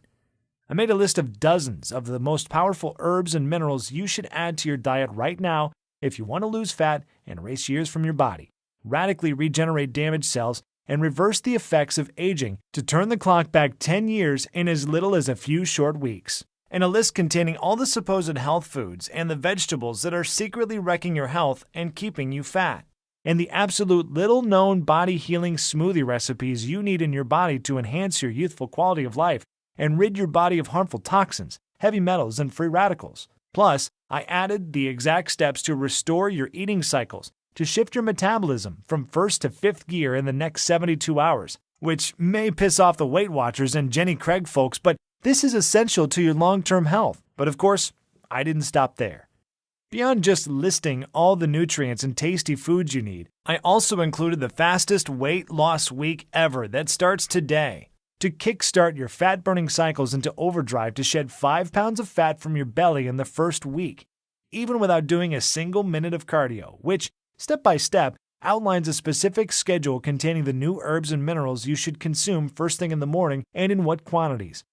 I made a list of dozens of the most powerful herbs and minerals you should add to your diet right now if you want to lose fat and erase years from your body, radically regenerate damaged cells, and reverse the effects of aging to turn the clock back 10 years in as little as a few short weeks. And a list containing all the supposed health foods and the vegetables that are secretly wrecking your health and keeping you fat. And the absolute little-known body-healing smoothie recipes you need in your body to enhance your youthful quality of life and rid your body of harmful toxins, heavy metals, and free radicals. Plus, I added the exact steps to restore your eating cycles, to shift your metabolism from first to fifth gear in the next 72 hours, which may piss off the Weight Watchers and Jenny Craig folks, but this is essential to your long-term health. But of course, I didn't stop there. Beyond just listing all the nutrients and tasty foods you need, I also included the fastest weight loss week ever that starts today. To kickstart your fat-burning cycles into overdrive to shed 5 pounds of fat from your belly in the first week, even without doing a single minute of cardio, which, step by step, outlines a specific schedule containing the new herbs and minerals you should consume first thing in the morning and in what quantities.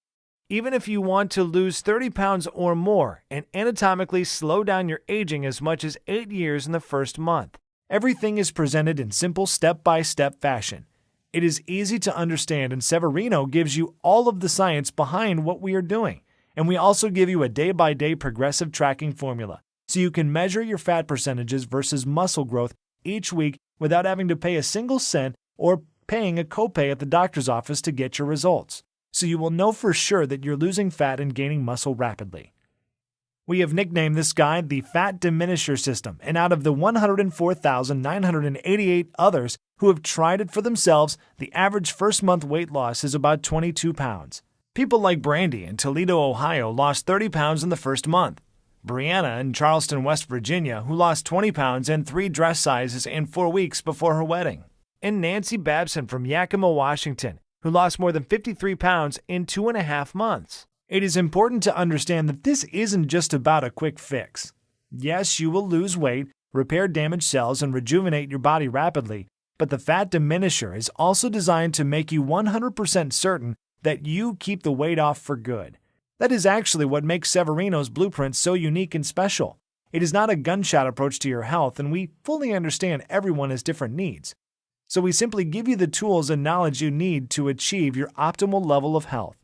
Even if you want to lose 30 pounds or more and anatomically slow down your aging as much as 8 years in the first month, everything is presented in simple step-by-step fashion. It is easy to understand, and Severino gives you all of the science behind what we are doing. And we also give you a day-by-day progressive tracking formula, so you can measure your fat percentages versus muscle growth each week without having to pay a single cent or paying a copay at the doctor's office to get your results. So you will know for sure that you're losing fat and gaining muscle rapidly. We have nicknamed this guide the Fatdiminisher system, and out of the 104,988 others who have tried it for themselves, the average first-month weight loss is about 22 pounds. People like Brandy in Toledo, Ohio, lost 30 pounds in the first month. Brianna in Charleston, West Virginia, who lost 20 pounds and 3 dress sizes in 4 weeks before her wedding. And Nancy Babson from Yakima, Washington, who lost more than 53 pounds in 2.5 months. It is important to understand that this isn't just about a quick fix. Yes, you will lose weight, repair damaged cells, and rejuvenate your body rapidly, but the Fatdiminisher is also designed to make you 100% certain that you keep the weight off for good. That is actually what makes Severino's blueprint so unique and special. It is not a gunshot approach to your health, and we fully understand everyone has different needs. So we simply give you the tools and knowledge you need to achieve your optimal level of health.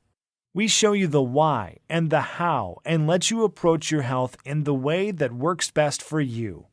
We show you the why and the how and let you approach your health in the way that works best for you.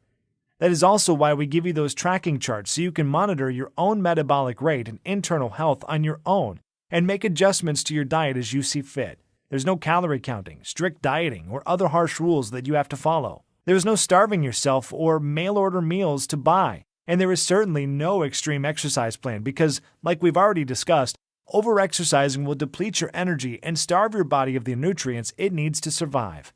That is also why we give you those tracking charts so you can monitor your own metabolic rate and internal health on your own and make adjustments to your diet as you see fit. There's no calorie counting, strict dieting, or other harsh rules that you have to follow. There is no starving yourself or mail-order meals to buy. And there is certainly no extreme exercise plan because, like we've already discussed, over-exercising will deplete your energy and starve your body of the nutrients it needs to survive.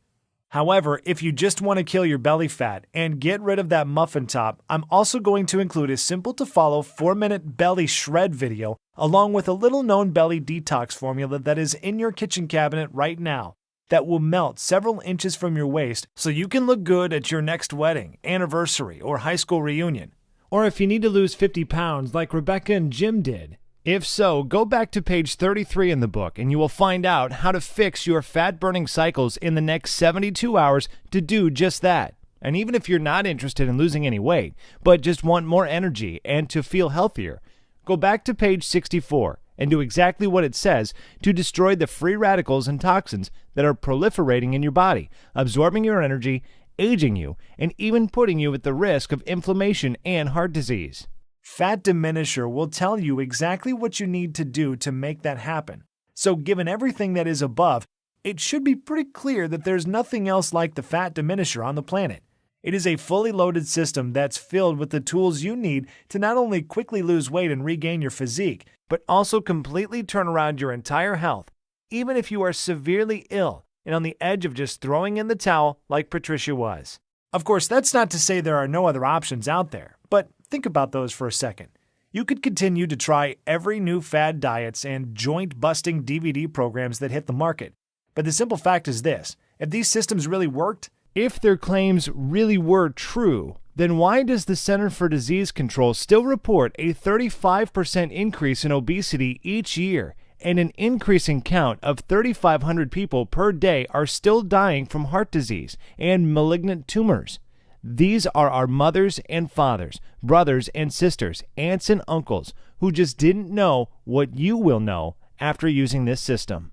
However, if you just want to kill your belly fat and get rid of that muffin top, I'm also going to include a simple-to-follow 4-minute belly shred video along with a little-known belly detox formula that is in your kitchen cabinet right now that will melt several inches from your waist so you can look good at your next wedding, anniversary, or high school reunion. Or if you need to lose 50 pounds like Rebecca and Jim did. If so, go back to page 33 in the book and you will find out how to fix your fat-burning cycles in the next 72 hours to do just that. And even if you're not interested in losing any weight, but just want more energy and to feel healthier, go back to page 64 and do exactly what it says to destroy the free radicals and toxins that are proliferating in your body, absorbing your energy, aging you, and even putting you at the risk of inflammation and heart disease. Fatdiminisher will tell you exactly what you need to do to make that happen. So given everything that is above, it should be pretty clear that there's nothing else like the Fatdiminisher on the planet. It is a fully loaded system that's filled with the tools you need to not only quickly lose weight and regain your physique, but also completely turn around your entire health, even if you are severely ill and on the edge of just throwing in the towel like Patricia was. Of course, that's not to say there are no other options out there, but think about those for a second. You could continue to try every new fad diets and joint-busting DVD programs that hit the market. But the simple fact is this: if these systems really worked, if their claims really were true, then why does the Center for Disease Control still report a 35% increase in obesity each year, and an increasing count of 3,500 people per day are still dying from heart disease and malignant tumors? These are our mothers and fathers, brothers and sisters, aunts and uncles who just didn't know what you will know after using this system.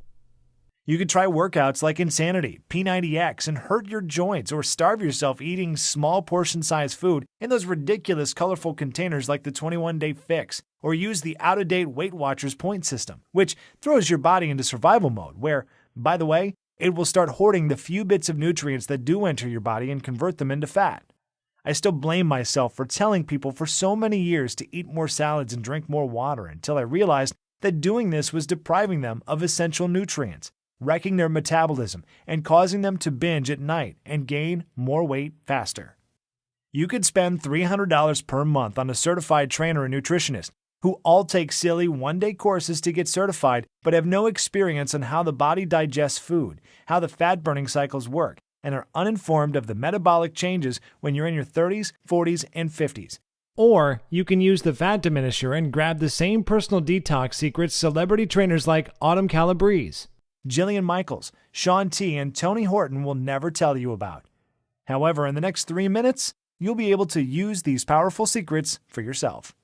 You could try workouts like Insanity, P90X, and hurt your joints or starve yourself eating small portion-sized food in those ridiculous colorful containers like the 21-Day Fix, or use the out-of-date Weight Watchers point system, which throws your body into survival mode where, by the way, it will start hoarding the few bits of nutrients that do enter your body and convert them into fat. I still blame myself for telling people for so many years to eat more salads and drink more water until I realized that doing this was depriving them of essential nutrients, wrecking their metabolism, and causing them to binge at night and gain more weight faster. You could spend $300 per month on a certified trainer and nutritionist who all take silly one-day courses to get certified but have no experience on how the body digests food, how the fat-burning cycles work, and are uninformed of the metabolic changes when you're in your 30s, 40s, and 50s. Or you can use the Fatdiminisher and grab the same personal detox secrets celebrity trainers like Autumn Calabrese, Jillian Michaels, Shaun T, and Tony Horton will never tell you about. However, in the next 3 minutes, you'll be able to use these powerful secrets for yourself.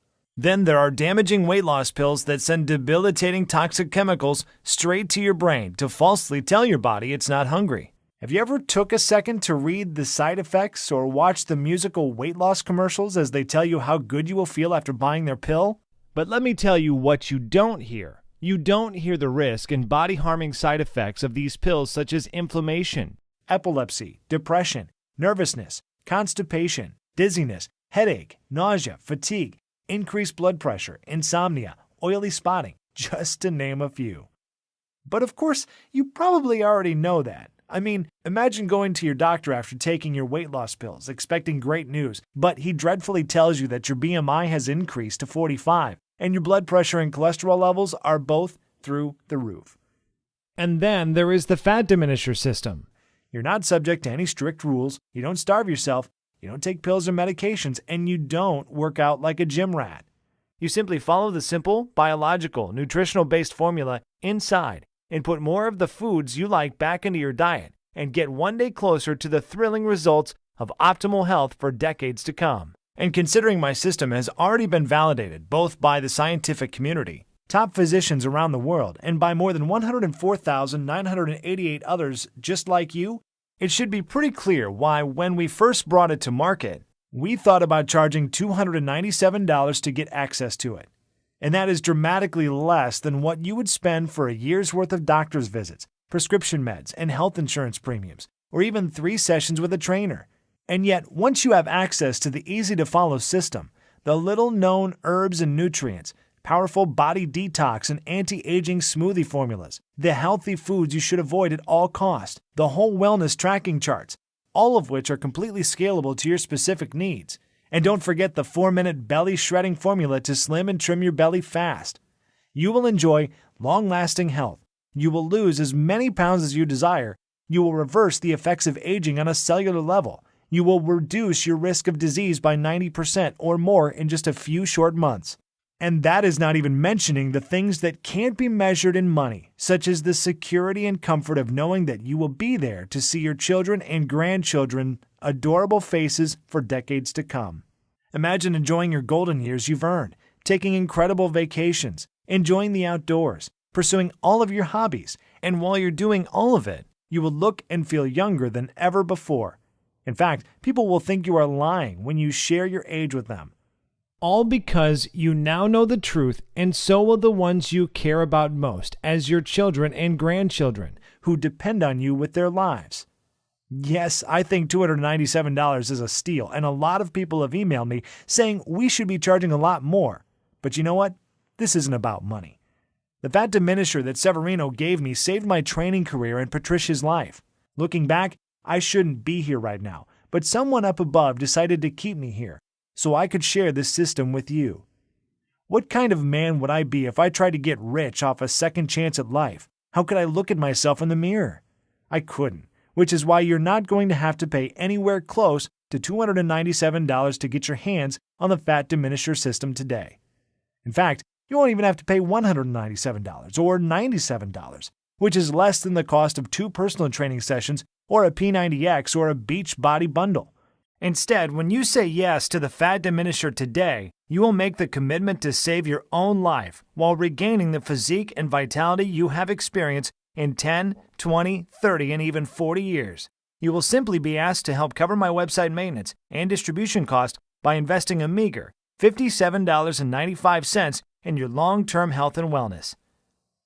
Then there are damaging weight loss pills that send debilitating toxic chemicals straight to your brain to falsely tell your body it's not hungry. Have you ever took a second to read the side effects or watch the musical weight loss commercials as they tell you how good you will feel after buying their pill? But let me tell you what you don't hear. You don't hear the risk and body-harming side effects of these pills such as inflammation, epilepsy, depression, nervousness, constipation, dizziness, headache, nausea, fatigue, increased blood pressure, insomnia, oily spotting, just to name a few. But of course, you probably already know that. I mean, imagine going to your doctor after taking your weight loss pills, expecting great news, but he dreadfully tells you that your BMI has increased to 45, and your blood pressure and cholesterol levels are both through the roof. And then there is the Fatdiminisher system. You're not subject to any strict rules, you don't starve yourself, you don't take pills or medications, and you don't work out like a gym rat. You simply follow the simple, biological, nutritional-based formula inside and put more of the foods you like back into your diet and get one day closer to the thrilling results of optimal health for decades to come. And considering my system has already been validated both by the scientific community, top physicians around the world, and by more than 104,988 others just like you, it should be pretty clear why when we first brought it to market, we thought about charging $297 to get access to it. And that is dramatically less than what you would spend for a year's worth of doctor's visits, prescription meds, and health insurance premiums, or even 3 sessions with a trainer. And yet, once you have access to the easy-to-follow system, the little-known herbs and nutrients, powerful body detox and anti-aging smoothie formulas, the healthy foods you should avoid at all costs, the whole wellness tracking charts, all of which are completely scalable to your specific needs. And don't forget the 4-minute belly shredding formula to slim and trim your belly fast. You will enjoy long-lasting health. You will lose as many pounds as you desire. You will reverse the effects of aging on a cellular level. You will reduce your risk of disease by 90% or more in just a few short months. And that is not even mentioning the things that can't be measured in money, such as the security and comfort of knowing that you will be there to see your children and grandchildren adorable faces for decades to come. Imagine enjoying your golden years you've earned, taking incredible vacations, enjoying the outdoors, pursuing all of your hobbies, and while you're doing all of it, you will look and feel younger than ever before. In fact, people will think you are lying when you share your age with them. All because you now know the truth, and so will the ones you care about most, as your children and grandchildren, who depend on you with their lives. Yes, I think $297 is a steal, and a lot of people have emailed me saying we should be charging a lot more. But you know what? This isn't about money. The Fatdiminisher that Severino gave me saved my training career and Patricia's life. Looking back, I shouldn't be here right now, but someone up above decided to keep me here, so I could share this system with you. What kind of man would I be if I tried to get rich off a second chance at life? How could I look at myself in the mirror? I couldn't. Which is why you're not going to have to pay anywhere close to $297 to get your hands on the Fatdiminisher system today. In fact, you won't even have to pay $197 or $97, which is less than the cost of 2 personal training sessions or a P90X or a Beachbody bundle. Instead, when you say yes to the Fatdiminisher today, you will make the commitment to save your own life while regaining the physique and vitality you have experienced in 10, 20, 30, and even 40 years. You will simply be asked to help cover my website maintenance and distribution cost by investing a meager $57.95 in your long-term health and wellness.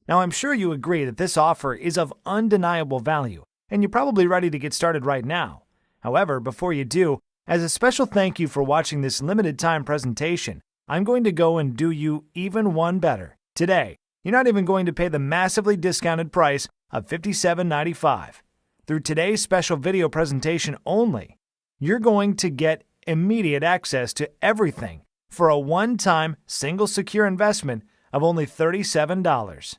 Now, I'm sure you agree that this offer is of undeniable value, and you're probably ready to get started right now. However, before you do, as a special thank you for watching this limited-time presentation, I'm going to go and do you even one better. Today, you're not even going to pay the massively discounted price of $57.95. Through today's special video presentation only, you're going to get immediate access to everything for a one-time, single secure investment of only $37.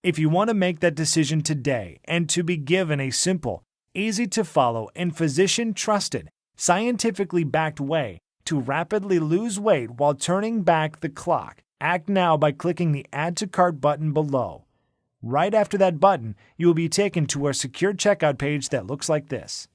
If you want to make that decision today and to be given a simple, easy-to-follow, and physician-trusted, scientifically backed way to rapidly lose weight while turning back the clock, act now by clicking the Add to Cart button below. Right after that button, you will be taken to our secure checkout page that looks like this.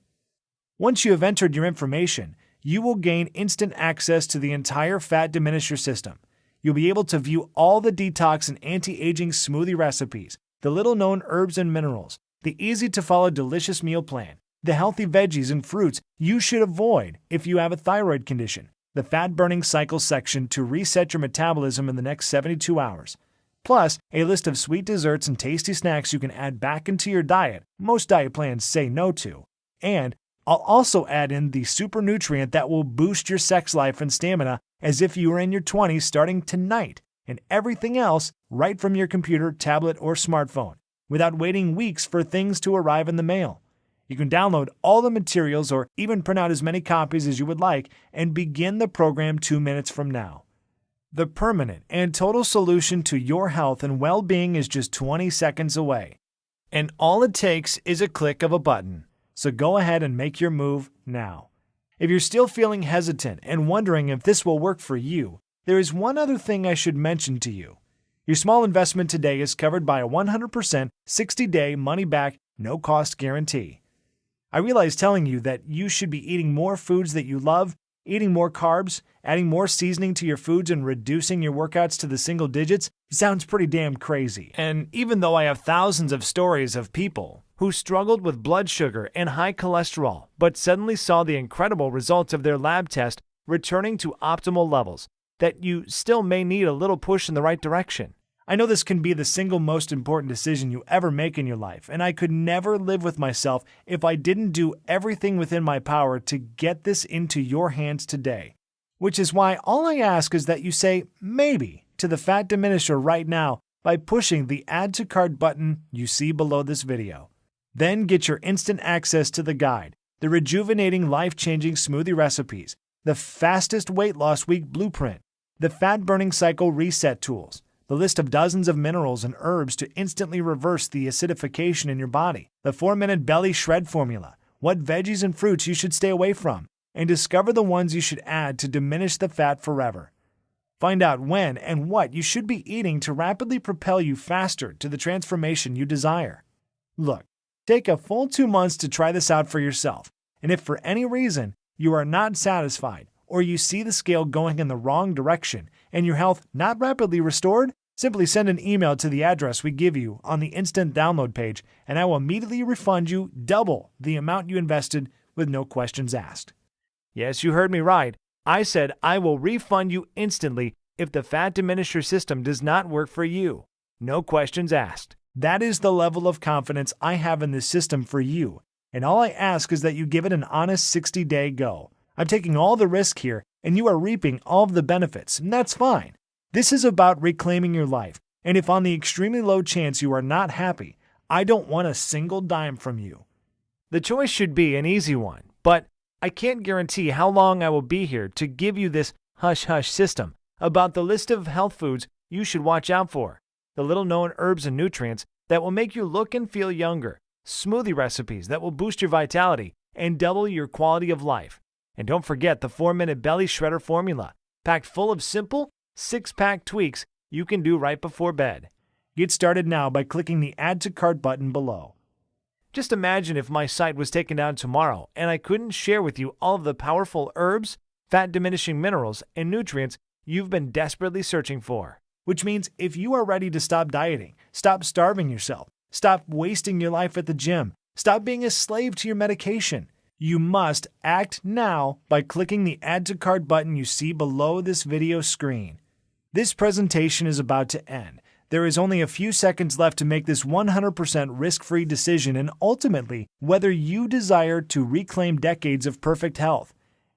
Once you have entered your information, you will gain instant access to the entire Fatdiminisher system. You'll be able to view all the detox and anti-aging smoothie recipes, the little-known herbs and minerals, the easy-to-follow delicious meal plan, the healthy veggies and fruits you should avoid if you have a thyroid condition, the fat-burning cycle section to reset your metabolism in the next 72 hours, plus a list of sweet desserts and tasty snacks you can add back into your diet most diet plans say no to, and I'll also add in the super nutrient that will boost your sex life and stamina as if you were in your 20s starting tonight, and everything else right from your computer, tablet, or smartphone. without waiting weeks for things to arrive in the mail. You can download all the materials or even print out as many copies as you would like and begin the program 2 minutes from now. The permanent and total solution to your health and well-being is just 20 seconds away. And all it takes is a click of a button. So go ahead and make your move now. If you're still feeling hesitant and wondering if this will work for you, there is one other thing I should mention to you. Your small investment today is covered by a 100% 60-day money-back, no-cost guarantee. I realize telling you that you should be eating more foods that you love, eating more carbs, adding more seasoning to your foods, and reducing your workouts to the single digits sounds pretty damn crazy. And even though I have thousands of stories of people who struggled with blood sugar and high cholesterol, but suddenly saw the incredible results of their lab test returning to optimal levels, that you still may need a little push in the right direction. I know this can be the single most important decision you ever make in your life, and I could never live with myself if I didn't do everything within my power to get this into your hands today. Which is why all I ask is that you say maybe to the Fatdiminisher right now by pushing the Add to Cart button you see below this video. Then get your instant access to the guide, the rejuvenating, life-changing smoothie recipes, the fastest weight loss week blueprint, the fat burning cycle reset tools, the list of dozens of minerals and herbs to instantly reverse the acidification in your body, the 4-minute belly shred formula, what veggies and fruits you should stay away from, and discover the ones you should add to diminish the fat forever. Find out when and what you should be eating to rapidly propel you faster to the transformation you desire. Look, take a full 2 months to try this out for yourself, and if for any reason you are not satisfied or you see the scale going in the wrong direction and your health not rapidly restored, simply send an email to the address we give you on the instant download page, and I will immediately refund you double the amount you invested with no questions asked. Yes, you heard me right. I said I will refund you instantly if the Fatdiminisher system does not work for you. No questions asked. That is the level of confidence I have in this system for you, and all I ask is that you give it an honest 60-day go. I'm taking all the risk here, and you are reaping all of the benefits, and that's fine. This is about reclaiming your life, and if on the extremely low chance you are not happy, I don't want a single dime from you. The choice should be an easy one, but I can't guarantee how long I will be here to give you this hush-hush system about the list of health foods you should watch out for, the little-known herbs and nutrients that will make you look and feel younger, smoothie recipes that will boost your vitality and double your quality of life. And don't forget the 4-minute belly shredder formula, packed full of simple, 6-pack tweaks you can do right before bed. Get started now by clicking the Add to Cart button below. Just imagine if my site was taken down tomorrow and I couldn't share with you all of the powerful herbs, fat-diminishing minerals, and nutrients you've been desperately searching for. Which means if you are ready to stop dieting, stop starving yourself, stop wasting your life at the gym, stop being a slave to your medication, you must act now by clicking the Add to Cart button you see below this video screen. This presentation is about to end. There is only a few seconds left to make this 100% risk-free decision and ultimately whether you desire to reclaim decades of perfect health.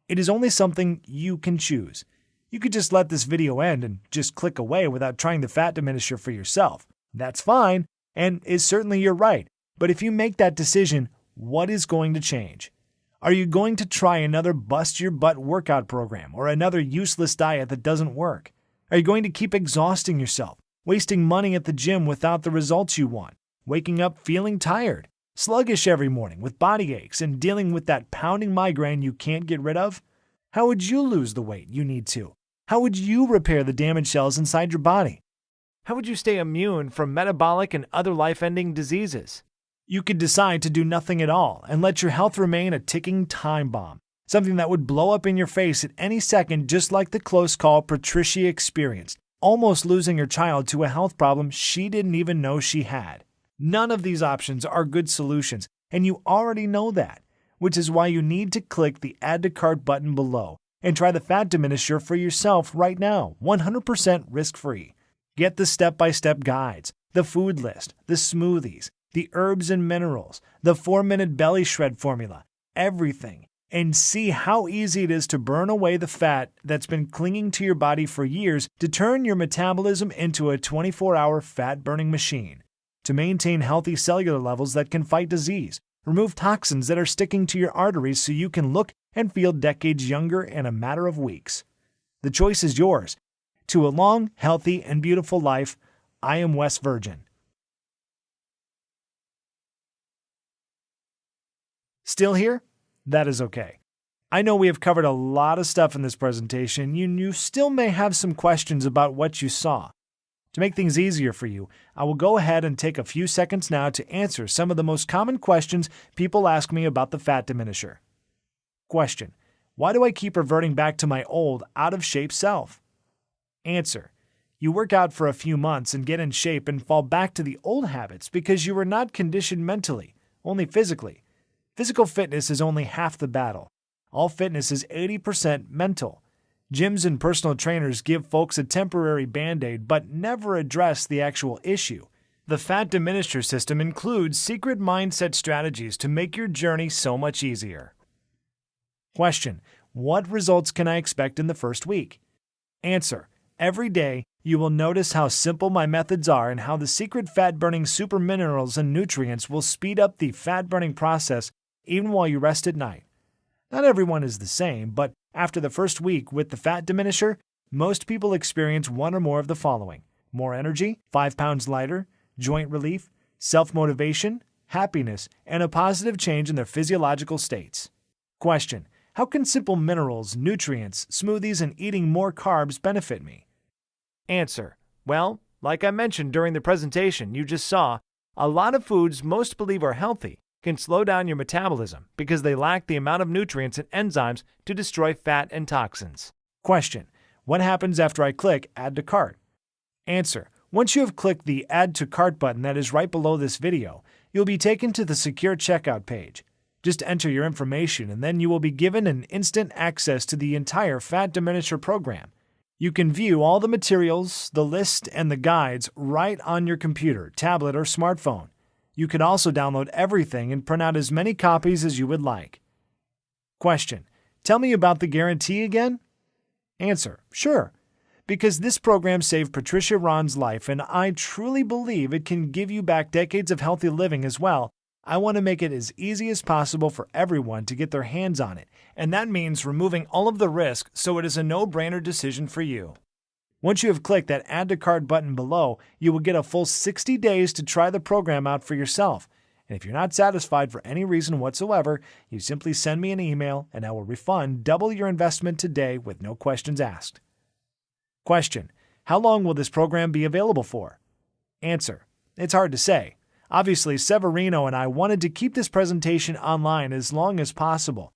It is only something you can choose. You could just let this video end and just click away without trying the Fatdiminisher for yourself. That's fine, and is certainly your right. But if you make that decision, what is going to change? Are you going to try another bust-your-butt workout program or another useless diet that doesn't work? Are you going to keep exhausting yourself, wasting money at the gym without the results you want, waking up feeling tired, sluggish every morning with body aches, and dealing with that pounding migraine you can't get rid of? How would you lose the weight you need to? How would you repair the damaged cells inside your body? How would you stay immune from metabolic and other life-ending diseases? You could decide to do nothing at all and let your health remain a ticking time bomb, something that would blow up in your face at any second, just like the close call Patricia experienced, almost losing her child to a health problem she didn't even know she had. None of these options are good solutions, and you already know that, which is why you need to click the Add to Cart button below and try the Fatdiminisher for yourself right now, 100% risk-free. Get the step-by-step guides, the food list, the smoothies, the herbs and minerals, the 4-minute belly shred formula, everything, and see how easy it is to burn away the fat that's been clinging to your body for years to turn your metabolism into a 24-hour fat-burning machine. to maintain healthy cellular levels that can fight disease, remove toxins that are sticking to your arteries so you can look and feel decades younger in a matter of weeks. The choice is yours. To a long, healthy, and beautiful life, I am West Virgin. Still here? That is okay. I know we have covered a lot of stuff in this presentation, and you still may have some questions about what you saw. To make things easier for you, I will go ahead and take a few seconds now to answer some of the most common questions people ask me about the Fatdiminisher. Question: why do I keep reverting back to my old, out-of-shape self? Answer: you work out for a few months and get in shape and fall back to the old habits because you were not conditioned mentally, only physically. Physical fitness is only half the battle. All fitness is 80% mental. Gyms and personal trainers give folks a temporary band-aid but never address the actual issue. The Fatdiminisher system includes secret mindset strategies to make your journey so much easier. Question: what results can I expect in the first week? Answer: every day, you will notice how simple my methods are and how the secret fat-burning super minerals and nutrients will speed up the fat-burning process even while you rest at night. Not everyone is the same, but after the first week with the Fatdiminisher, most people experience one or more of the following: more energy, 5 pounds lighter, joint relief, self-motivation, happiness, and a positive change in their physiological states. Question: how can simple minerals, nutrients, smoothies, and eating more carbs benefit me? Answer: well, like I mentioned during the presentation you just saw, a lot of foods most believe are healthy can slow down your metabolism because they lack the amount of nutrients and enzymes to destroy fat and toxins. Question: what happens after I click Add to Cart? Answer: once you have clicked the Add to Cart button that is right below this video, you'll be taken to the secure checkout page. Just enter your information and then you will be given an instant access to the entire Fatdiminisher program. You can view all the materials, the list, and the guides right on your computer, tablet, or smartphone. You can also download everything and print out as many copies as you would like. Question: tell me about the guarantee again? Answer: sure. Because this program saved Patricia Ron's life and I truly believe it can give you back decades of healthy living as well, I want to make it as easy as possible for everyone to get their hands on it, and that means removing all of the risk so it is a no-brainer decision for you. Once you have clicked that Add to Cart button below, you will get a full 60 days to try the program out for yourself. And if you're not satisfied for any reason whatsoever, you simply send me an email and I will refund double your investment today with no questions asked. Question: how long will this program be available for? Answer: it's hard to say. Obviously, Severino and I wanted to keep this presentation online as long as possible,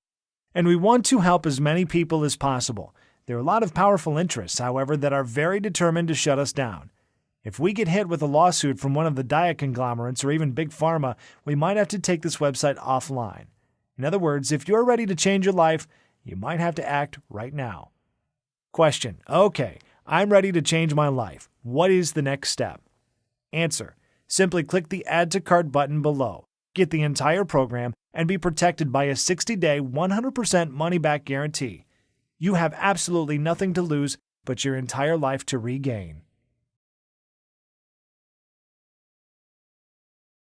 and we want to help as many people as possible. There are a lot of powerful interests, however, that are very determined to shut us down. If we get hit with a lawsuit from one of the diet conglomerates or even Big Pharma, we might have to take this website offline. In other words, if you're ready to change your life, you might have to act right now. Question: okay, I'm ready to change my life. What is the next step? Answer: simply click the Add to Cart button below, get the entire program, and be protected by a 60-day, 100% money-back guarantee. You have absolutely nothing to lose but your entire life to regain.